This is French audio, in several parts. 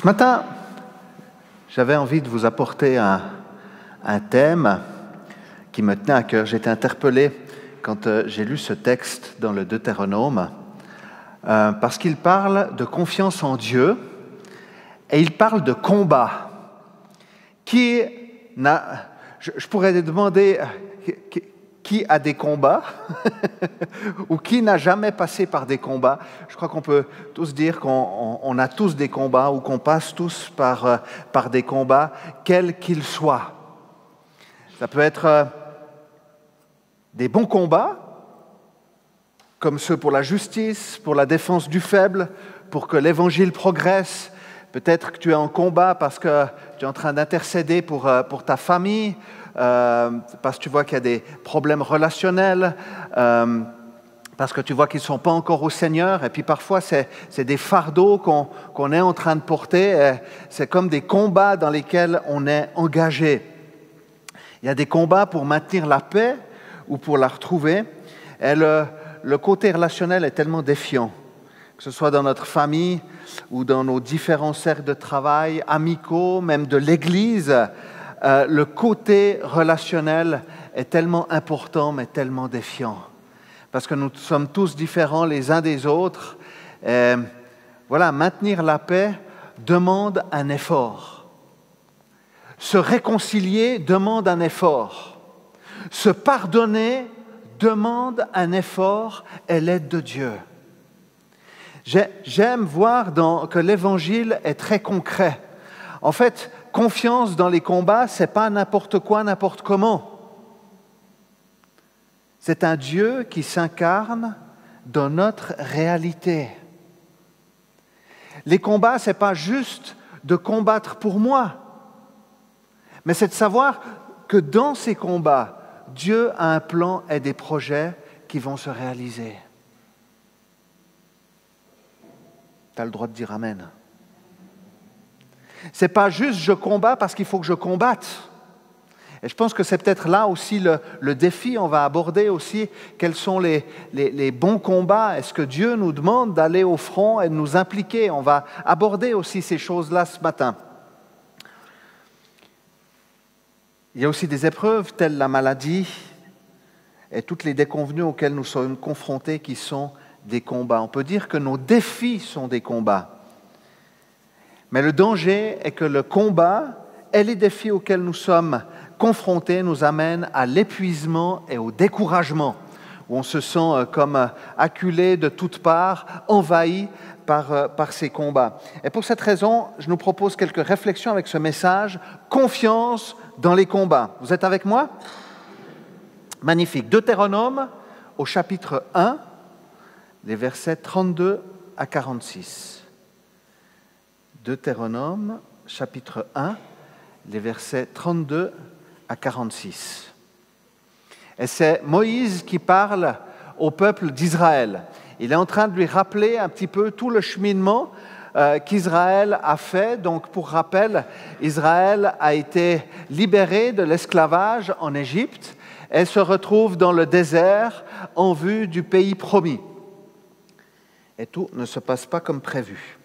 Ce matin, j'avais envie de vous apporter un thème qui me tenait à cœur. J'ai été interpellé quand j'ai lu ce texte dans le Deutéronome, parce qu'il parle de confiance en Dieu et il parle de combat. Je pourrais demander qui a des combats ou qui n'a jamais passé par des combats. Je crois qu'on peut tous dire qu'on a tous des combats ou qu'on passe tous par des combats, quels qu'ils soient. Ça peut être des bons combats, comme ceux pour la justice, pour la défense du faible, pour que l'Évangile progresse. Peut-être que tu es en combat parce que tu es en train d'intercéder pour ta famille, parce que tu vois qu'il y a des problèmes relationnels, parce que tu vois qu'ils ne sont pas encore au Seigneur. Et puis parfois, c'est des fardeaux qu'on est en train de porter. C'est comme des combats dans lesquels on est engagé. Il y a des combats pour maintenir la paix ou pour la retrouver. Et le côté relationnel est tellement défiant, que ce soit dans notre famille ou dans nos différents cercles de travail, amicaux, même de l'Église. Le côté relationnel est tellement important, mais tellement défiant. Parce que nous sommes tous différents les uns des autres. Et voilà, maintenir la paix demande un effort. Se réconcilier demande un effort. Se pardonner demande un effort et l'aide de Dieu. J'aime voir que l'Évangile est très concret. En fait, confiance dans les combats, ce n'est pas n'importe quoi, n'importe comment. C'est un Dieu qui s'incarne dans notre réalité. Les combats, ce n'est pas juste de combattre pour moi, mais c'est de savoir que dans ces combats, Dieu a un plan et des projets qui vont se réaliser. Tu as le droit de dire Amen. Ce n'est pas juste je combats parce qu'il faut que je combatte. Et je pense que c'est peut-être là aussi le défi. On va aborder aussi quels sont les bons combats. Est-ce que Dieu nous demande d'aller au front et de nous impliquer? On va aborder aussi ces choses-là ce matin. Il y a aussi des épreuves telles la maladie et toutes les déconvenues auxquelles nous sommes confrontés qui sont des combats. On peut dire que nos défis sont des combats. Mais le danger est que le combat et les défis auxquels nous sommes confrontés nous amènent à l'épuisement et au découragement, où on se sent comme acculé de toutes parts, envahi par ces combats. Et pour cette raison, je nous propose quelques réflexions avec ce message, confiance dans les combats. Vous êtes avec moi? Magnifique. Deutéronome au chapitre 1, les versets 32 à 46. Deutéronome, chapitre 1, les versets 32 à 46. Et c'est Moïse qui parle au peuple d'Israël. Il est en train de lui rappeler un petit peu tout le cheminement qu'Israël a fait. Donc, pour rappel, Israël a été libéré de l'esclavage en Égypte et se retrouve dans le désert en vue du pays promis. Et tout ne se passe pas comme prévu.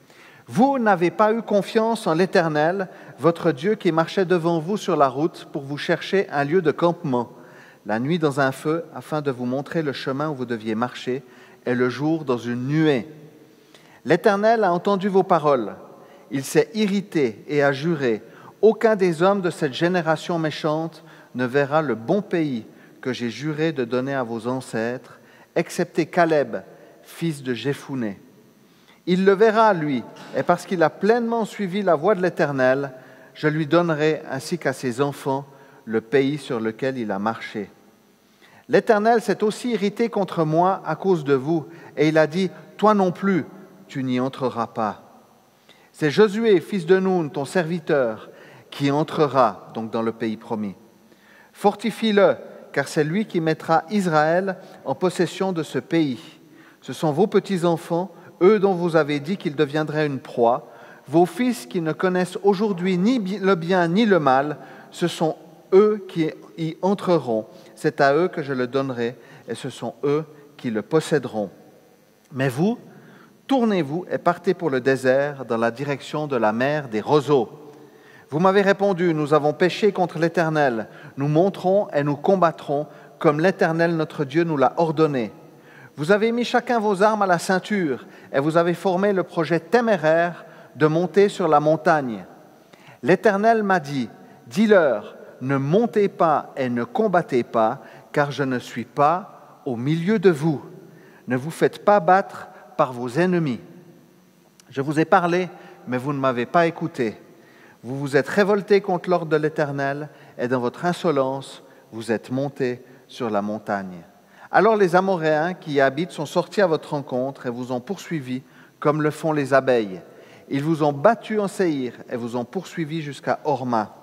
Vous n'avez pas eu confiance en l'Éternel, votre Dieu qui marchait devant vous sur la route pour vous chercher un lieu de campement, la nuit dans un feu afin de vous montrer le chemin où vous deviez marcher, et le jour dans une nuée. L'Éternel a entendu vos paroles. Il s'est irrité et a juré, aucun des hommes de cette génération méchante ne verra le bon pays que j'ai juré de donner à vos ancêtres, excepté Caleb, fils de Jephunnée. Il le verra, lui, et parce qu'il a pleinement suivi la voie de l'Éternel, je lui donnerai, ainsi qu'à ses enfants, le pays sur lequel il a marché. L'Éternel s'est aussi irrité contre moi à cause de vous, et il a dit, toi non plus, tu n'y entreras pas. C'est Josué, fils de Nun, ton serviteur, qui entrera donc dans le pays promis. Fortifie-le, car c'est lui qui mettra Israël en possession de ce pays. Ce sont vos petits-enfants, eux dont vous avez dit qu'ils deviendraient une proie, vos fils qui ne connaissent aujourd'hui ni le bien ni le mal, ce sont eux qui y entreront, c'est à eux que je le donnerai, et ce sont eux qui le posséderont. Mais vous, Tournez-vous et partez pour le désert, dans la direction de la mer des roseaux. Vous m'avez répondu, nous avons péché contre l'Éternel. Nous monterons et nous combattrons, comme l'Éternel notre Dieu nous l'a ordonné. Vous avez mis chacun vos armes à la ceinture, et vous avez formé le projet téméraire de monter sur la montagne. L'Éternel m'a dit, dis-leur, ne montez pas et ne combattez pas, car je ne suis pas au milieu de vous. Ne vous faites pas battre par vos ennemis. Je vous ai parlé, mais vous ne m'avez pas écouté. Vous vous êtes révoltés contre l'ordre de l'Éternel, et dans votre insolence, vous êtes montés sur la montagne. Alors les Amoréens qui y habitent sont sortis à votre rencontre et vous ont poursuivis comme le font les abeilles. Ils vous ont battus en Séhir et vous ont poursuivis jusqu'à Horma.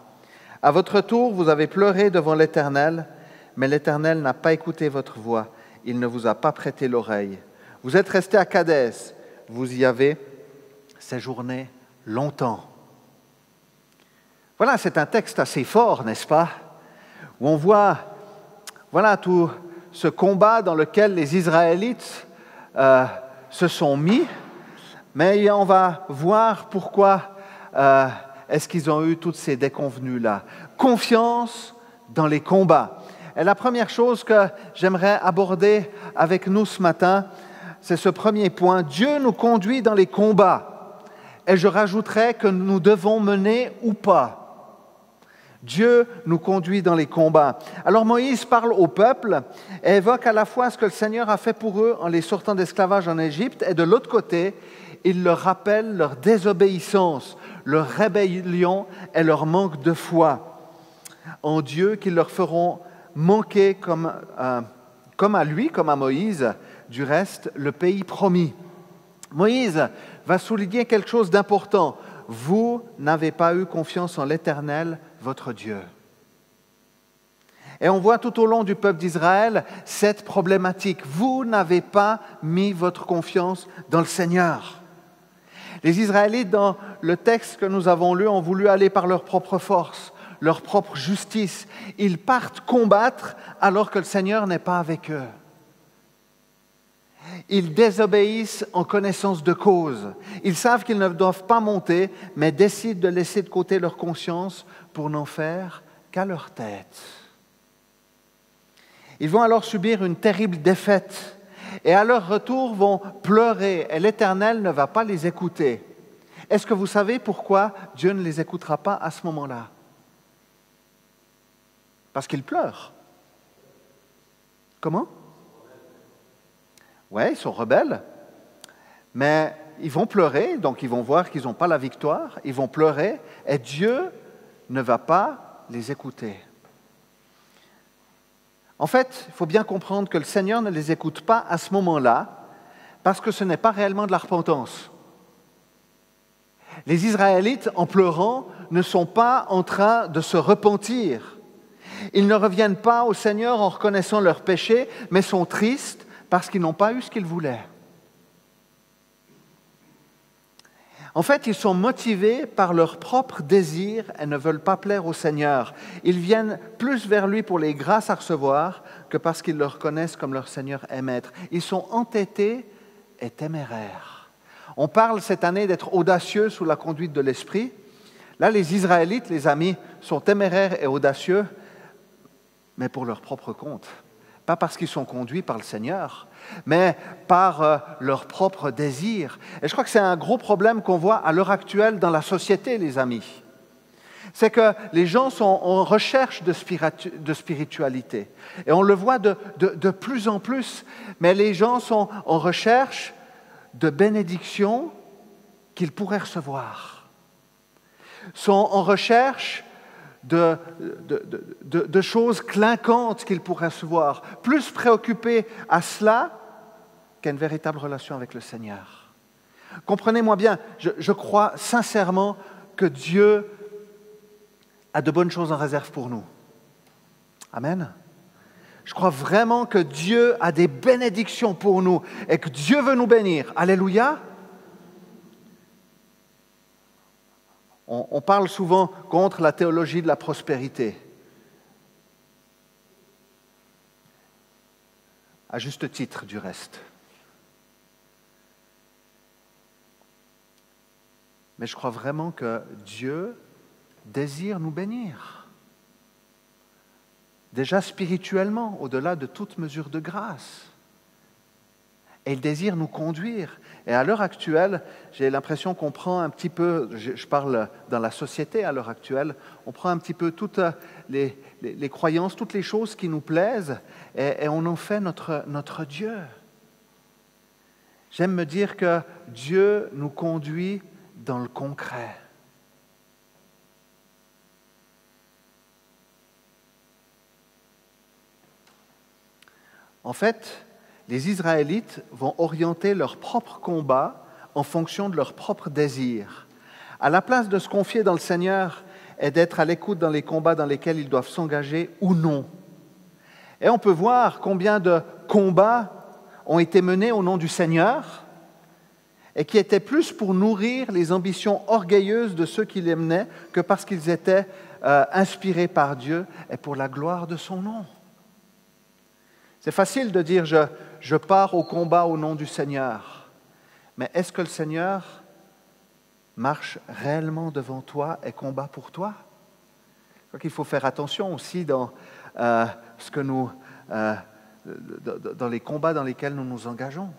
À votre tour, vous avez pleuré devant l'Éternel, mais l'Éternel n'a pas écouté votre voix. Il ne vous a pas prêté l'oreille. Vous êtes restés à Kadès. Vous y avez séjourné longtemps. Voilà, c'est un texte assez fort, n'est-ce pas? Où on voit, voilà, tout ce combat dans lequel les Israélites se sont mis, mais on va voir pourquoi est-ce qu'ils ont eu toutes ces déconvenues-là. Confiance dans les combats. Et la première chose que j'aimerais aborder avec nous ce matin, c'est ce premier point. Dieu nous conduit dans les combats. Et je rajouterais que nous devons mener ou pas. Dieu nous conduit dans les combats. Alors Moïse parle au peuple et évoque à la fois ce que le Seigneur a fait pour eux en les sortant d'esclavage en Égypte, et de l'autre côté, il leur rappelle leur désobéissance, leur rébellion et leur manque de foi en Dieu, qui leur feront manquer comme à lui, comme à Moïse, du reste, le pays promis. Moïse va souligner quelque chose d'important. Vous n'avez pas eu confiance en l'Éternel, votre Dieu. Et on voit tout au long du peuple d'Israël cette problématique. Vous n'avez pas mis votre confiance dans le Seigneur. Les Israélites, dans le texte que nous avons lu, ont voulu aller par leur propre force, leur propre justice. Ils partent combattre alors que le Seigneur n'est pas avec eux. Ils désobéissent en connaissance de cause. Ils savent qu'ils ne doivent pas monter, mais décident de laisser de côté leur conscience pour n'en faire qu'à leur tête. Ils vont alors subir une terrible défaite et à leur retour vont pleurer et l'Éternel ne va pas les écouter. Est-ce que vous savez pourquoi Dieu ne les écoutera pas à ce moment-là? Parce qu'ils pleurent. Comment? Oui, ils sont rebelles, mais ils vont pleurer, donc ils vont voir qu'ils n'ont pas la victoire, ils vont pleurer, et Dieu ne va pas les écouter. En fait, il faut bien comprendre que le Seigneur ne les écoute pas à ce moment-là, parce que ce n'est pas réellement de la repentance. Les Israélites, en pleurant, ne sont pas en train de se repentir. Ils ne reviennent pas au Seigneur en reconnaissant leurs péchés, mais sont tristes, parce qu'ils n'ont pas eu ce qu'ils voulaient. En fait, ils sont motivés par leur propre désir et ne veulent pas plaire au Seigneur. Ils viennent plus vers lui pour les grâces à recevoir que parce qu'ils le reconnaissent comme leur Seigneur et Maître. Ils sont entêtés et téméraires. On parle cette année d'être audacieux sous la conduite de l'Esprit. Là, les Israélites, les amis, sont téméraires et audacieux, mais pour leur propre compte. Pas parce qu'ils sont conduits par le Seigneur, mais par leur propre désir. Et je crois que c'est un gros problème qu'on voit à l'heure actuelle dans la société, les amis. C'est que les gens sont en recherche de spiritualité. Et on le voit de plus en plus, mais les gens sont en recherche de bénédictions qu'ils pourraient recevoir. Sont en recherche de choses clinquantes qu'ils pourraient recevoir, plus préoccupés à cela qu'à une véritable relation avec le Seigneur. Comprenez-moi bien, je crois sincèrement que Dieu a de bonnes choses en réserve pour nous. Amen. Je crois vraiment que Dieu a des bénédictions pour nous et que Dieu veut nous bénir. Alléluia. On parle souvent contre la théologie de la prospérité. À juste titre, du reste. mais je crois vraiment que Dieu désire nous bénir. Déjà spirituellement, au-delà de toute mesure de grâce. Et il désire nous conduire. Et à l'heure actuelle, j'ai l'impression qu'on prend un petit peu, je parle dans la société à l'heure actuelle, on prend un petit peu toutes les croyances, toutes les choses qui nous plaisent, et on en fait notre Dieu. J'aime me dire que Dieu nous conduit dans le concret. En fait, les Israélites vont orienter leur propre combat en fonction de leurs propres désirs. À la place de se confier dans le Seigneur et d'être à l'écoute dans les combats dans lesquels ils doivent s'engager ou non. Et on peut voir combien de combats ont été menés au nom du Seigneur et qui étaient plus pour nourrir les ambitions orgueilleuses de ceux qui les menaient que parce qu'ils étaient inspirés par Dieu et pour la gloire de son nom. C'est facile de dire je pars au combat au nom du Seigneur, mais est-ce que le Seigneur marche réellement devant toi et combat pour toi? Je crois qu'il faut faire attention aussi dans dans les combats dans lesquels nous nous engageons.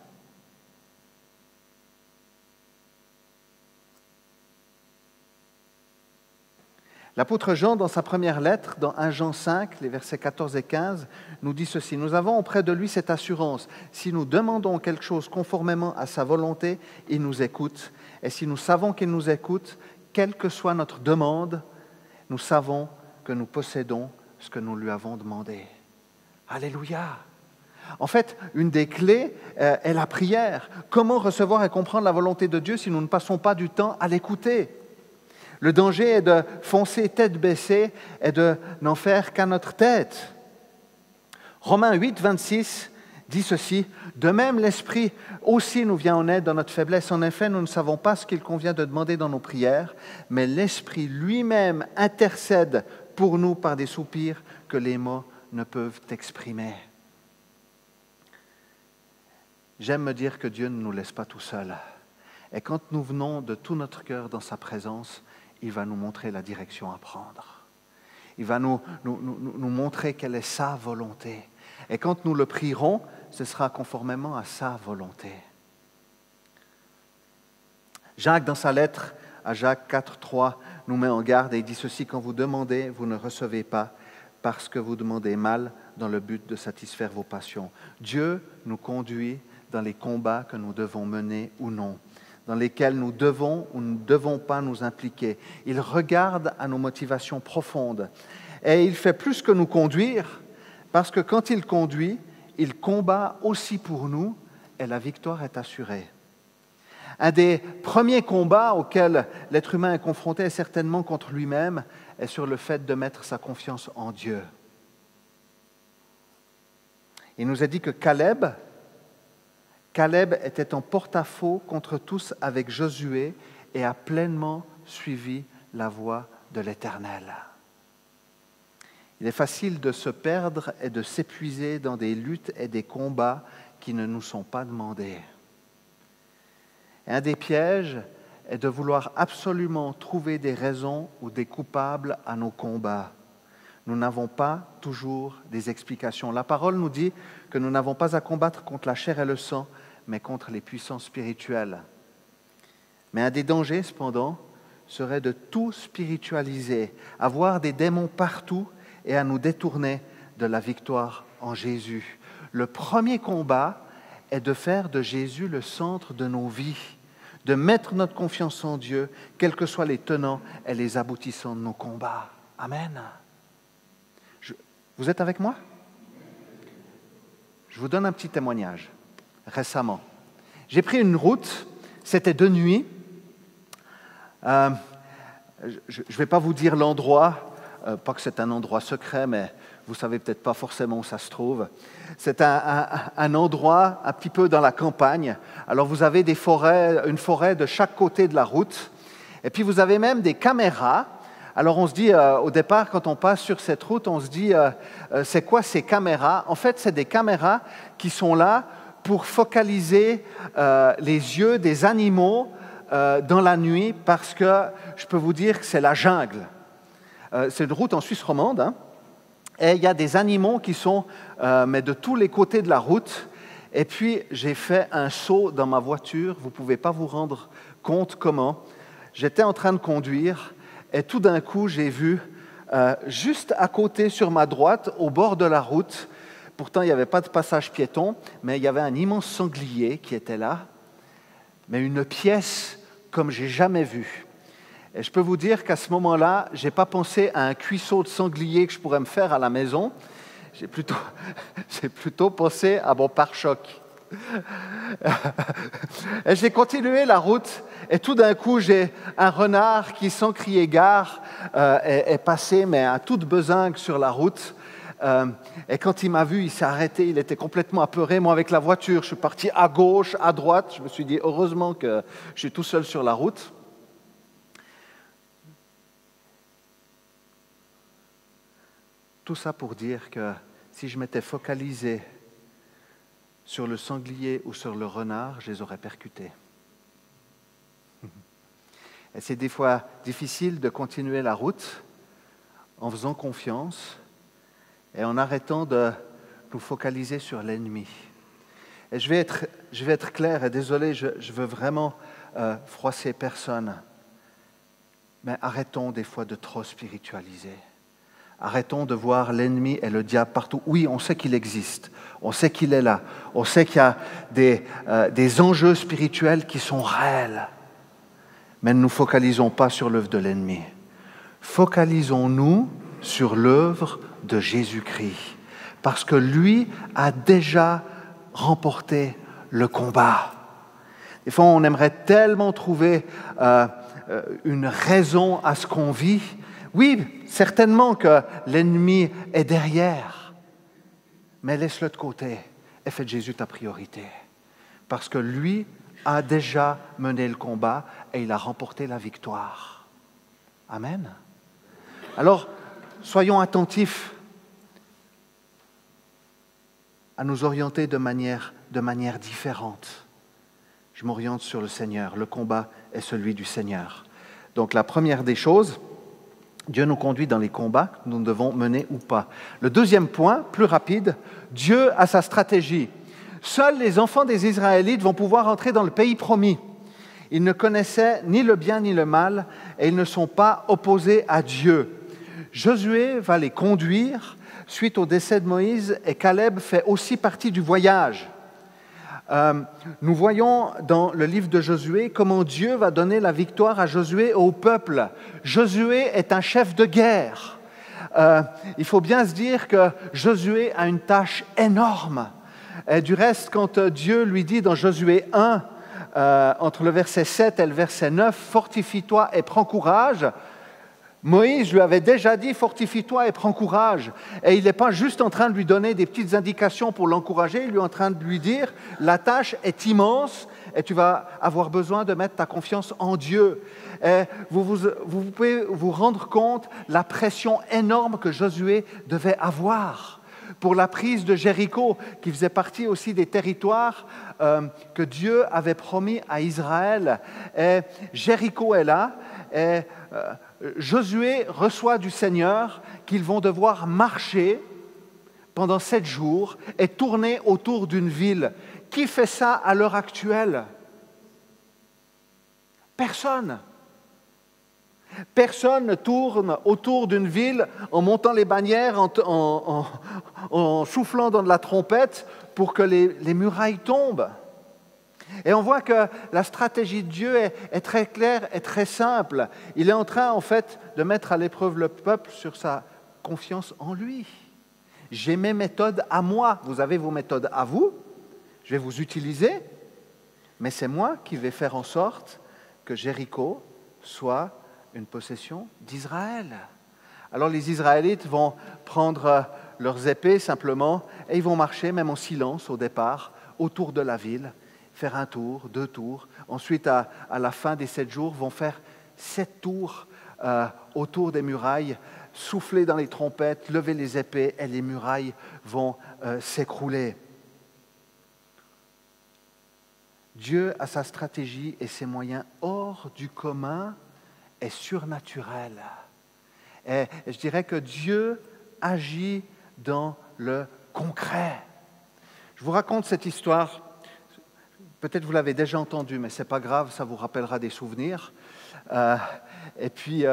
L'apôtre Jean, dans sa première lettre, dans 1 Jean 5, les versets 14 et 15, nous dit ceci. « Nous avons auprès de lui cette assurance. Si nous demandons quelque chose conformément à sa volonté, il nous écoute. Et si nous savons qu'il nous écoute, quelle que soit notre demande, nous savons que nous possédons ce que nous lui avons demandé. » Alléluia! En fait, une des clés est la prière. Comment recevoir et comprendre la volonté de Dieu si nous ne passons pas du temps à l'écouter? Le danger est de foncer tête baissée et de n'en faire qu'à notre tête. Romains 8, 26 dit ceci, « De même, l'Esprit aussi nous vient en aide dans notre faiblesse. En effet, nous ne savons pas ce qu'il convient de demander dans nos prières, mais l'Esprit lui-même intercède pour nous par des soupirs que les mots ne peuvent exprimer. » J'aime me dire que Dieu ne nous laisse pas tout seuls. Et quand nous venons de tout notre cœur dans sa présence, il va nous montrer la direction à prendre. Il va nous montrer quelle est sa volonté. Et quand nous le prierons, ce sera conformément à sa volonté. Jacques, dans sa lettre à Jacques 4, 3, nous met en garde et il dit ceci, « Quand vous demandez, vous ne recevez pas, parce que vous demandez mal dans le but de satisfaire vos passions. » Dieu nous conduit dans les combats que nous devons mener ou non, dans lesquels nous devons ou ne devons pas nous impliquer. Il regarde à nos motivations profondes. Et il fait plus que nous conduire, parce que quand il conduit, il combat aussi pour nous et la victoire est assurée. Un des premiers combats auxquels l'être humain est confronté est certainement contre lui-même et sur le fait de mettre sa confiance en Dieu. Il nous a dit que Caleb était en porte-à-faux contre tous avec Josué et a pleinement suivi la voie de l'Éternel. Il est facile de se perdre et de s'épuiser dans des luttes et des combats qui ne nous sont pas demandés. Et un des pièges est de vouloir absolument trouver des raisons ou des coupables à nos combats. Nous n'avons pas toujours des explications. La parole nous dit que nous n'avons pas à combattre contre la chair et le sang, mais contre les puissances spirituelles. Mais un des dangers, cependant, serait de tout spiritualiser, à voir des démons partout et à nous détourner de la victoire en Jésus. Le premier combat est de faire de Jésus le centre de nos vies, de mettre notre confiance en Dieu, quels que soient les tenants et les aboutissants de nos combats. Amen. Vous êtes avec moi? Je vous donne un petit témoignage. Récemment, j'ai pris une route, c'était de nuit. Je ne vais pas vous dire l'endroit, pas que c'est un endroit secret, mais vous ne savez peut-être pas forcément où ça se trouve. C'est un endroit un petit peu dans la campagne. Alors vous avez une forêt de chaque côté de la route, et puis vous avez même des caméras. Alors on se dit, au départ, quand on passe sur cette route, on se dit, c'est quoi ces caméras? En fait, c'est des caméras qui sont là pour focaliser les yeux des animaux dans la nuit parce que je peux vous dire que c'est la jungle. C'est une route en Suisse romande, hein, et il y a des animaux qui sont mais de tous les côtés de la route. Et puis, j'ai fait un saut dans ma voiture. Vous ne pouvez pas vous rendre compte comment. J'étais en train de conduire et tout d'un coup, j'ai vu juste à côté, sur ma droite, au bord de la route, pourtant il n'y avait pas de passage piéton, mais il y avait un immense sanglier qui était là, mais une pièce comme j'ai jamais vu. Et je peux vous dire qu'à ce moment-là, je n'ai pas pensé à un cuisseau de sanglier que je pourrais me faire à la maison. J'ai plutôt pensé à mon pare-choc. Et j'ai continué la route et tout d'un coup, j'ai un renard qui, sans crier gare, est passé, mais à toute besingue sur la route. Et quand il m'a vu, il s'est arrêté, il était complètement apeuré. Moi, avec la voiture, je suis parti à gauche, à droite. Je me suis dit, heureusement que je suis tout seul sur la route. Tout ça pour dire que si je m'étais focalisé sur le sanglier ou sur le renard, je les aurais percutés. Et c'est des fois difficile de continuer la route en faisant confiance et en arrêtant de nous focaliser sur l'ennemi. Et je vais être clair, et désolé, je veux vraiment froisser personne, mais arrêtons des fois de trop spiritualiser. Arrêtons de voir l'ennemi et le diable partout. Oui, on sait qu'il existe, on sait qu'il est là, on sait qu'il y a des enjeux spirituels qui sont réels, mais ne nous focalisons pas sur l'œuvre de l'ennemi. Focalisons-nous sur l'œuvre de Jésus-Christ, parce que lui a déjà remporté le combat. Des fois, on aimerait tellement trouver une raison à ce qu'on vit. Oui, certainement que l'ennemi est derrière, mais laisse-le de côté et fais de Jésus ta priorité. Parce que lui a déjà mené le combat et il a remporté la victoire. Amen. Alors, soyons attentifs à nous orienter de manière différente. Je m'oriente sur le Seigneur. Le combat est celui du Seigneur. Donc, la première des choses, Dieu nous conduit dans les combats que nous devons mener ou pas. Le deuxième point, plus rapide, Dieu a sa stratégie. Seuls les enfants des Israélites vont pouvoir entrer dans le pays promis. Ils ne connaissaient ni le bien ni le mal et ils ne sont pas opposés à Dieu. Josué va les conduire suite au décès de Moïse et Caleb fait aussi partie du voyage. Nous voyons dans le livre de Josué comment Dieu va donner la victoire à Josué et au peuple. Josué est un chef de guerre. Il faut bien se dire que Josué a une tâche énorme. Et du reste, quand Dieu lui dit dans Josué 1, entre le verset 7 et le verset 9, « Fortifie-toi et prends courage », Moïse lui avait déjà dit « Fortifie-toi et prends courage ». Et il n'est pas juste en train de lui donner des petites indications pour l'encourager, il est en train de lui dire « La tâche est immense et tu vas avoir besoin de mettre ta confiance en Dieu ». Et vous pouvez vous rendre compte la pression énorme que Josué devait avoir pour la prise de Jéricho, qui faisait partie aussi des territoires que Dieu avait promis à Israël. Et Jéricho est là, et Josué reçoit du Seigneur qu'ils vont devoir marcher pendant 7 jours et tourner autour d'une ville. Qui fait ça à l'heure actuelle? Personne. Personne ne tourne autour d'une ville en montant les bannières, en soufflant dans de la trompette pour que les murailles tombent. Et on voit que la stratégie de Dieu est très claire et très simple. Il est en train, en fait, de mettre à l'épreuve le peuple sur sa confiance en lui. J'ai mes méthodes à moi, vous avez vos méthodes à vous, je vais vous utiliser, mais c'est moi qui vais faire en sorte que Jéricho soit une possession d'Israël. Alors les Israélites vont prendre leurs épées simplement et ils vont marcher, même en silence au départ, autour de la ville, faire 1 tour, 2 tours. Ensuite, à la fin des 7 jours, vont faire 7 tours autour des murailles, souffler dans les trompettes, lever les épées et les murailles vont s'écrouler. Dieu a sa stratégie et ses moyens hors du commun et surnaturels. Et je dirais que Dieu agit dans le concret. Je vous raconte cette histoire. Peut-être vous l'avez déjà entendue, mais ce n'est pas grave, ça vous rappellera des souvenirs. Et puis,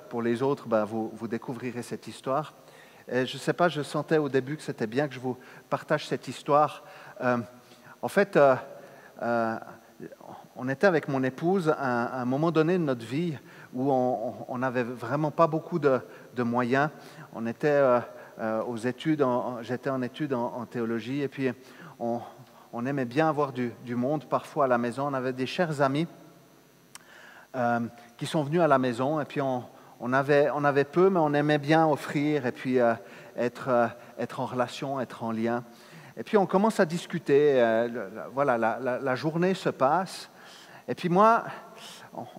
pour les autres, vous découvrirez cette histoire. Et je ne sais pas, je sentais au début que c'était bien que je vous partage cette histoire. En fait, on était avec mon épouse à un moment donné de notre vie où on n'avait vraiment pas beaucoup de moyens. On était aux études, j'étais en études en théologie, et puis on aimait bien avoir du monde parfois à la maison. On avait des chers amis qui sont venus à la maison, et puis on avait peu, mais on aimait bien offrir, et puis être en relation, être en lien. Et puis on commence à discuter, voilà, la journée se passe, et puis moi,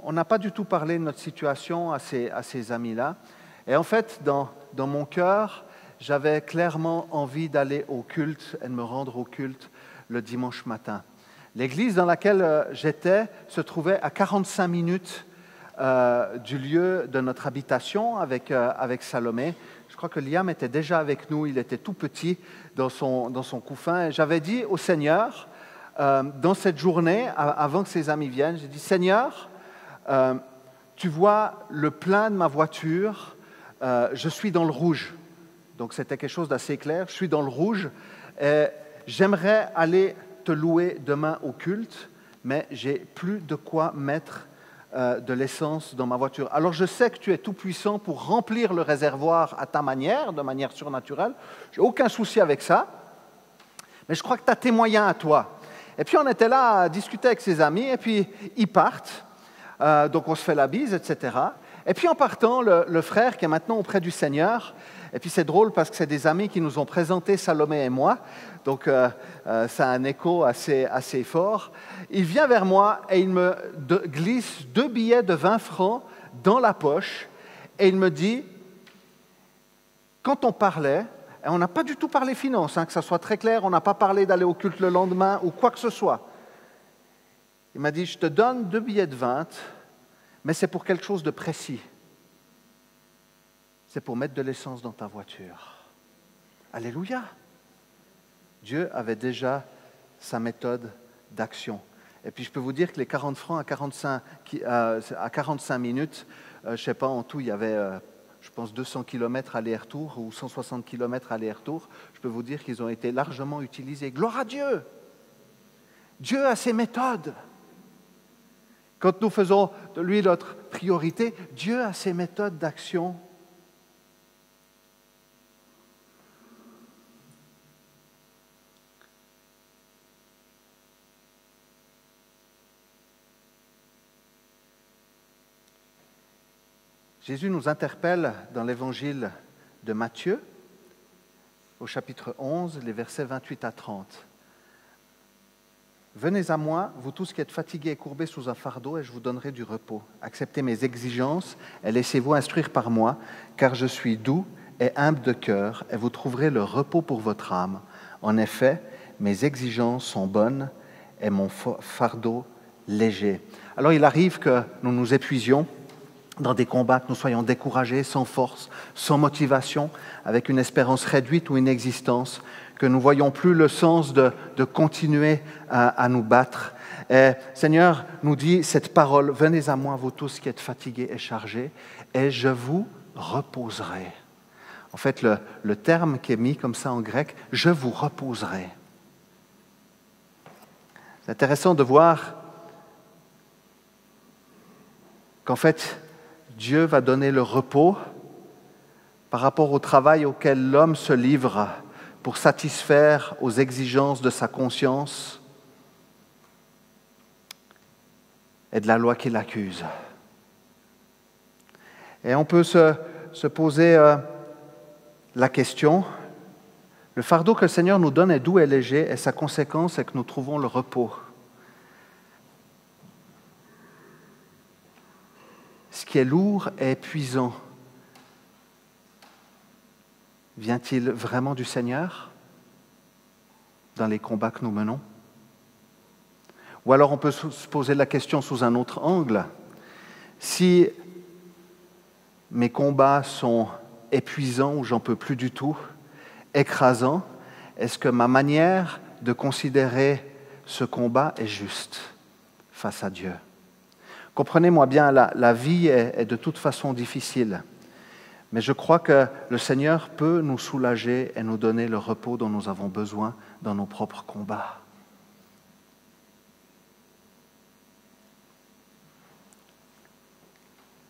on n'a pas du tout parlé de notre situation à ces amis-là. Et en fait, dans mon cœur, j'avais clairement envie d'aller au culte et de me rendre au culte le dimanche matin. L'église dans laquelle j'étais se trouvait à 45 minutes du lieu de notre habitation avec Salomé. Je crois que Liam était déjà avec nous, il était tout petit dans son couffin. Et j'avais dit au Seigneur, dans cette journée, avant que ses amis viennent, j'ai dit, Seigneur, tu vois le plein de ma voiture, je suis dans le rouge. Donc c'était quelque chose d'assez clair, je suis dans le rouge. Et j'aimerais aller te louer demain au culte, mais j'ai plus de quoi mettre de l'essence dans ma voiture. Alors je sais que tu es tout puissant pour remplir le réservoir à ta manière, de manière surnaturelle. Je n'ai aucun souci avec ça, mais je crois que tu as tes moyens à toi. Et puis on était là à discuter avec ses amis, et puis ils partent, donc on se fait la bise, etc. Et puis en partant, le frère qui est maintenant auprès du Seigneur, et puis c'est drôle parce que c'est des amis qui nous ont présenté Salomé et moi, donc ça a un écho assez fort. Il vient vers moi et il me glisse 2 billets de 20 francs dans la poche et il me dit, quand on parlait, et on n'a pas du tout parlé finances, que ça soit très clair, on n'a pas parlé d'aller au culte le lendemain ou quoi que ce soit. Il m'a dit, je te donne 2 billets de 20, mais c'est pour quelque chose de précis. C'est pour mettre de l'essence dans ta voiture. Alléluia! Dieu avait déjà sa méthode d'action. Et puis je peux vous dire que les 40 francs à 45 minutes, je ne sais pas, en tout, il y avait, je pense, 200 km aller-retour ou 160 km aller-retour. Je peux vous dire qu'ils ont été largement utilisés. Gloire à Dieu! Dieu a ses méthodes. Quand nous faisons de lui notre priorité, Dieu a ses méthodes d'action. Jésus nous interpelle dans l'évangile de Matthieu, au chapitre 11, les versets 28 à 30. « Venez à moi, vous tous qui êtes fatigués et courbés sous un fardeau, et je vous donnerai du repos. Acceptez mes exigences et laissez-vous instruire par moi, car je suis doux et humble de cœur, et vous trouverez le repos pour votre âme. En effet, mes exigences sont bonnes et mon fardeau léger. » Alors il arrive que nous nous épuisions dans des combats, que nous soyons découragés, sans force, sans motivation, avec une espérance réduite ou une existence, que nous ne voyons plus le sens de continuer à nous battre. Et Seigneur nous dit cette parole, « Venez à moi, vous tous qui êtes fatigués et chargés, et je vous reposerai. » En fait, le terme qui est mis comme ça en grec, « je vous reposerai ». C'est intéressant de voir qu'en fait, Dieu va donner le repos par rapport au travail auquel l'homme se livre pour satisfaire aux exigences de sa conscience et de la loi qui l'accuse. Et on peut se poser la question, le fardeau que le Seigneur nous donne est doux et léger, et sa conséquence est que nous trouvons le repos. Ce qui est lourd et épuisant, vient-il vraiment du Seigneur dans les combats que nous menons? Ou alors on peut se poser la question sous un autre angle. Si mes combats sont épuisants ou j'en peux plus du tout, écrasants, est-ce que ma manière de considérer ce combat est juste face à Dieu? Comprenez-moi bien, la vie est de toute façon difficile, mais je crois que le Seigneur peut nous soulager et nous donner le repos dont nous avons besoin dans nos propres combats.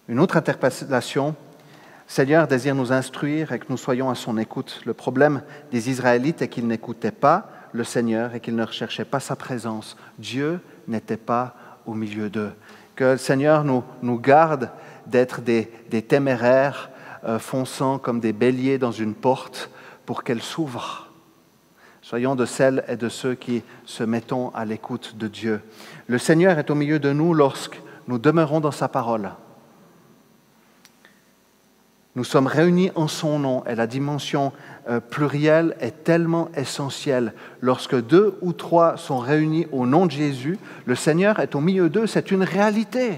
Une autre interpellation, Seigneur désire nous instruire et que nous soyons à son écoute. Le problème des Israélites est qu'ils n'écoutaient pas le Seigneur et qu'ils ne recherchaient pas sa présence. Dieu n'était pas au milieu d'eux. Que le Seigneur nous garde d'être des téméraires fonçant comme des béliers dans une porte pour qu'elle s'ouvre. Soyons de celles et de ceux qui se mettons à l'écoute de Dieu. Le Seigneur est au milieu de nous lorsque nous demeurons dans sa parole. Nous sommes réunis en son nom et la dimension plurielle est tellement essentielle. Lorsque 2 ou 3 sont réunis au nom de Jésus, le Seigneur est au milieu d'eux, c'est une réalité.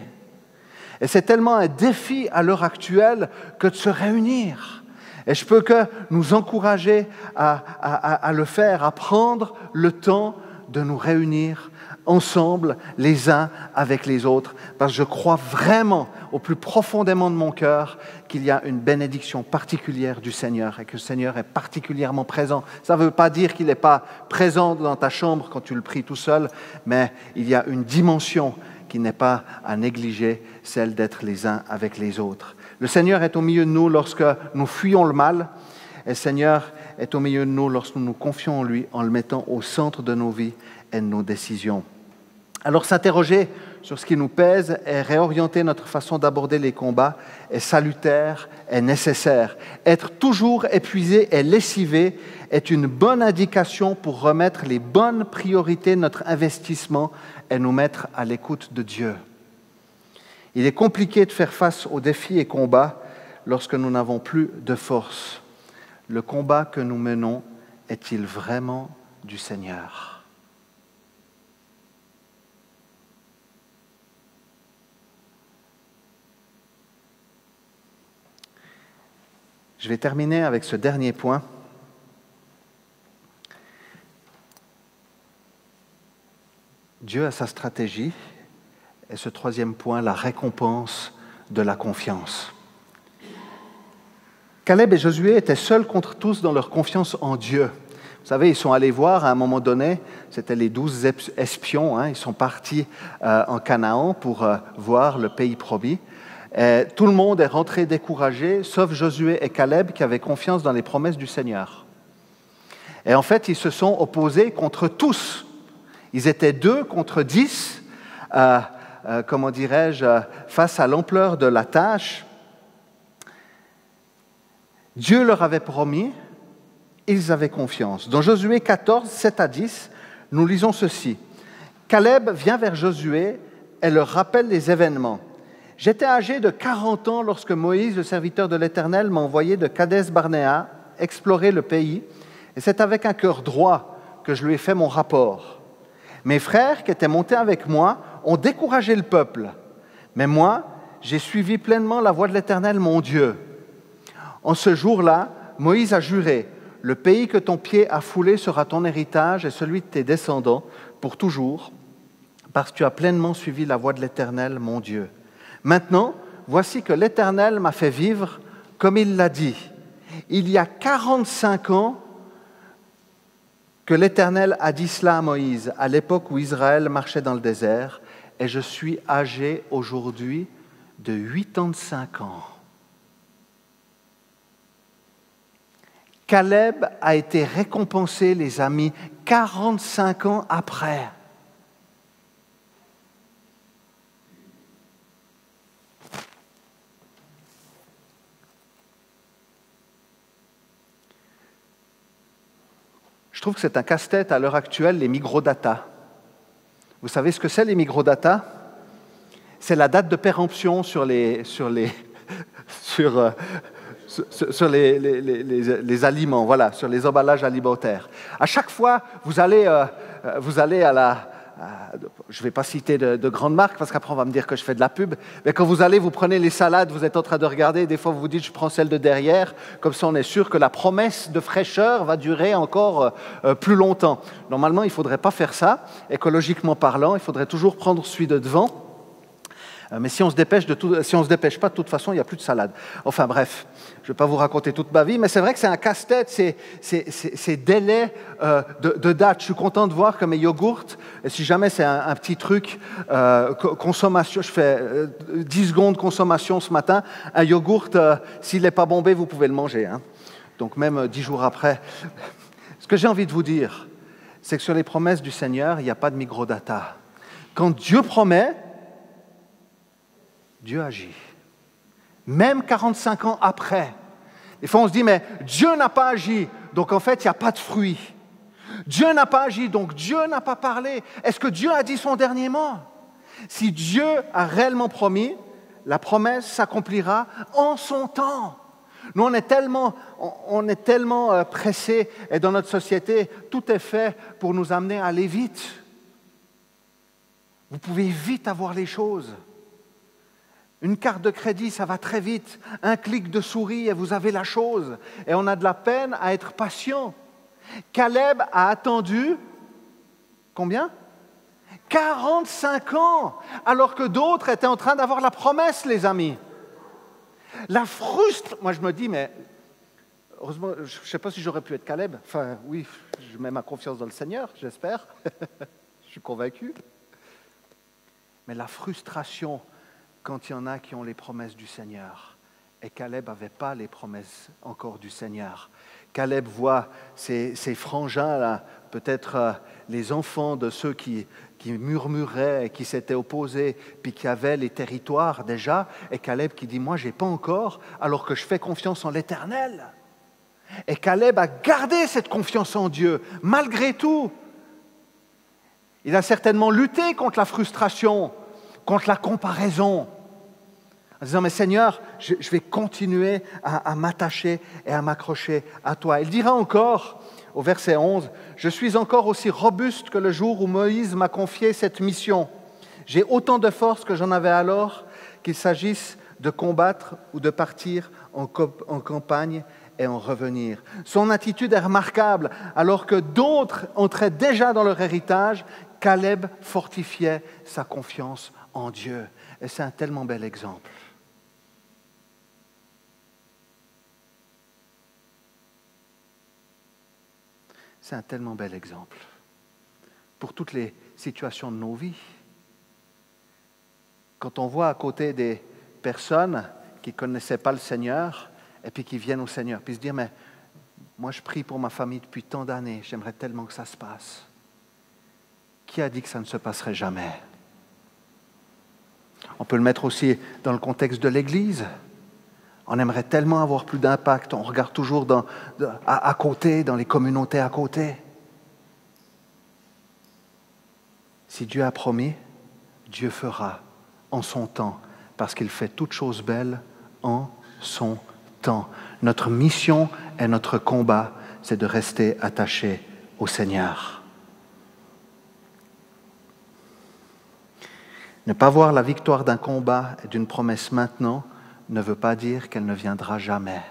Et c'est tellement un défi à l'heure actuelle que de se réunir. Et je peux que nous encourager à le faire, à prendre le temps de nous réunir ensemble, les uns avec les autres, parce que je crois vraiment, au plus profondément de mon cœur, qu'il y a une bénédiction particulière du Seigneur et que le Seigneur est particulièrement présent. Ça ne veut pas dire qu'il n'est pas présent dans ta chambre quand tu le pries tout seul, mais il y a une dimension qui n'est pas à négliger, celle d'être les uns avec les autres. Le Seigneur est au milieu de nous lorsque nous fuyons le mal, et le Seigneur est au milieu de nous lorsque nous nous confions en lui, en le mettant au centre de nos vies et de nos décisions. Alors s'interroger sur ce qui nous pèse et réorienter notre façon d'aborder les combats est salutaire, est nécessaire. Être toujours épuisé et lessivé est une bonne indication pour remettre les bonnes priorités de notre investissement et nous mettre à l'écoute de Dieu. Il est compliqué de faire face aux défis et combats lorsque nous n'avons plus de force. Le combat que nous menons est-il vraiment du Seigneur ? Je vais terminer avec ce dernier point. Dieu a sa stratégie. Et ce troisième point, la récompense de la confiance. Caleb et Josué étaient seuls contre tous dans leur confiance en Dieu. Vous savez, ils sont allés voir à un moment donné, c'était les 12 espions, ils sont partis en Canaan pour voir le pays promis. Et tout le monde est rentré découragé, sauf Josué et Caleb qui avaient confiance dans les promesses du Seigneur. Et en fait, ils se sont opposés contre tous. Ils étaient 2 contre 10, face à l'ampleur de la tâche. Dieu leur avait promis, ils avaient confiance. Dans Josué 14, 7 à 10, nous lisons ceci. Caleb vient vers Josué et leur rappelle les événements. « J'étais âgé de 40 ans lorsque Moïse, le serviteur de l'Éternel, m'a envoyé de Kadès-Barnéa explorer le pays, et c'est avec un cœur droit que je lui ai fait mon rapport. Mes frères qui étaient montés avec moi ont découragé le peuple, mais moi, j'ai suivi pleinement la voie de l'Éternel, mon Dieu. En ce jour-là, Moïse a juré, « Le pays que ton pied a foulé sera ton héritage et celui de tes descendants pour toujours, parce que tu as pleinement suivi la voie de l'Éternel, mon Dieu. Maintenant, voici que l'Éternel m'a fait vivre comme il l'a dit. Il y a 45 ans que l'Éternel a dit cela à Moïse, à l'époque où Israël marchait dans le désert, et je suis âgé aujourd'hui de 85 ans. » Caleb a été récompensé, les amis, 45 ans après. Je trouve que c'est un casse-tête à l'heure actuelle, les microdata. Vous savez ce que c'est, les microdata ? C'est la date de péremption sur les aliments, voilà, sur les emballages alimentaires. À chaque fois, vous allez à je ne vais pas citer de grandes marques parce qu'après on va me dire que je fais de la pub, mais quand vous allez, vous prenez les salades, vous êtes en train de regarder, des fois vous vous dites je prends celle de derrière, comme ça on est sûr que la promesse de fraîcheur va durer encore plus longtemps. Normalement il ne faudrait pas faire ça, écologiquement parlant, il faudrait toujours prendre celui de devant. Mais si on se dépêche pas, de toute façon, il n'y a plus de salade. Enfin bref, je ne vais pas vous raconter toute ma vie, mais c'est vrai que c'est un casse-tête, ces délais de date. Je suis content de voir que mes yogourts, et si jamais c'est un petit truc, consommation, je fais 10 secondes consommation ce matin, un yogourt, s'il n'est pas bombé, vous pouvez le manger. Hein. Donc même 10 jours après. Ce que j'ai envie de vous dire, c'est que sur les promesses du Seigneur, il n'y a pas de microdata. Quand Dieu promet, Dieu agit. Même 45 ans après. Des fois, on se dit, mais Dieu n'a pas agi, donc en fait, il n'y a pas de fruit. Dieu n'a pas agi, donc Dieu n'a pas parlé. Est-ce que Dieu a dit son dernier mot? Si Dieu a réellement promis, la promesse s'accomplira en son temps. Nous, on est tellement pressés, et dans notre société, tout est fait pour nous amener à aller vite. Vous pouvez vite avoir les choses. Une carte de crédit, ça va très vite. Un clic de souris et vous avez la chose. Et on a de la peine à être patient. Caleb a attendu, combien? 45 ans, alors que d'autres étaient en train d'avoir la promesse, les amis. La frustration, moi je me dis, mais heureusement, je ne sais pas si j'aurais pu être Caleb. Enfin, oui, je mets ma confiance dans le Seigneur, j'espère. Je suis convaincu. Mais la frustration, quand il y en a qui ont les promesses du Seigneur. Et Caleb n'avait pas les promesses encore du Seigneur. Caleb voit ces frangins-là, peut-être les enfants de ceux qui murmuraient, qui s'étaient opposés, puis qui avaient les territoires déjà. Et Caleb qui dit, moi, je n'ai pas encore, alors que je fais confiance en l'Éternel. Et Caleb a gardé cette confiance en Dieu, malgré tout. Il a certainement lutté contre la frustration, contre la comparaison, en disant, mais Seigneur, je vais continuer à m'attacher et à m'accrocher à toi. Il dira encore, au verset 11, « Je suis encore aussi robuste que le jour où Moïse m'a confié cette mission. J'ai autant de force que j'en avais alors, qu'il s'agisse de combattre ou de partir en campagne et en revenir. » Son attitude est remarquable, alors que d'autres entraient déjà dans leur héritage, Caleb fortifiait sa confiance en Dieu. Et c'est un tellement bel exemple. C'est un tellement bel exemple pour toutes les situations de nos vies. Quand on voit à côté des personnes qui ne connaissaient pas le Seigneur et puis qui viennent au Seigneur, puis se dire, mais moi je prie pour ma famille depuis tant d'années, j'aimerais tellement que ça se passe. Qui a dit que ça ne se passerait jamais? On peut le mettre aussi dans le contexte de l'Église. On aimerait tellement avoir plus d'impact. On regarde toujours à côté, dans les communautés à côté. Si Dieu a promis, Dieu fera en son temps, parce qu'il fait toutes choses belles en son temps. Notre mission et notre combat, c'est de rester attachés au Seigneur. Ne pas voir la victoire d'un combat et d'une promesse maintenant ne veut pas dire qu'elle ne viendra jamais.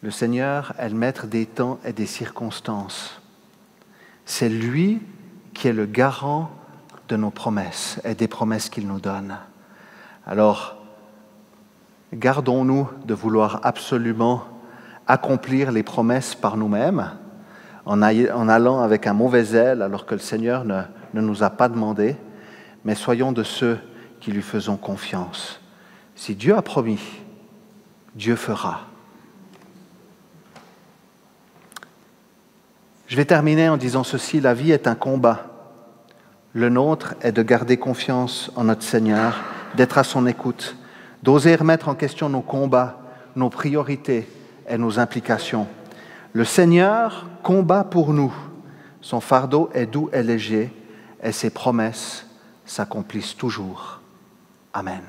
Le Seigneur est le maître des temps et des circonstances. C'est lui qui est le garant de nos promesses et des promesses qu'il nous donne. Alors, gardons-nous de vouloir absolument accomplir les promesses par nous-mêmes, en allant avec un mauvais zèle alors que le Seigneur ne nous a pas demandé, mais soyons de ceux qui lui faisons confiance. Si Dieu a promis, Dieu fera. Je vais terminer en disant ceci, la vie est un combat. Le nôtre est de garder confiance en notre Seigneur, d'être à son écoute, d'oser remettre en question nos combats, nos priorités et nos implications. Le Seigneur combat pour nous. Son fardeau est doux et léger, et ses promesses s'accomplissent toujours. Amen.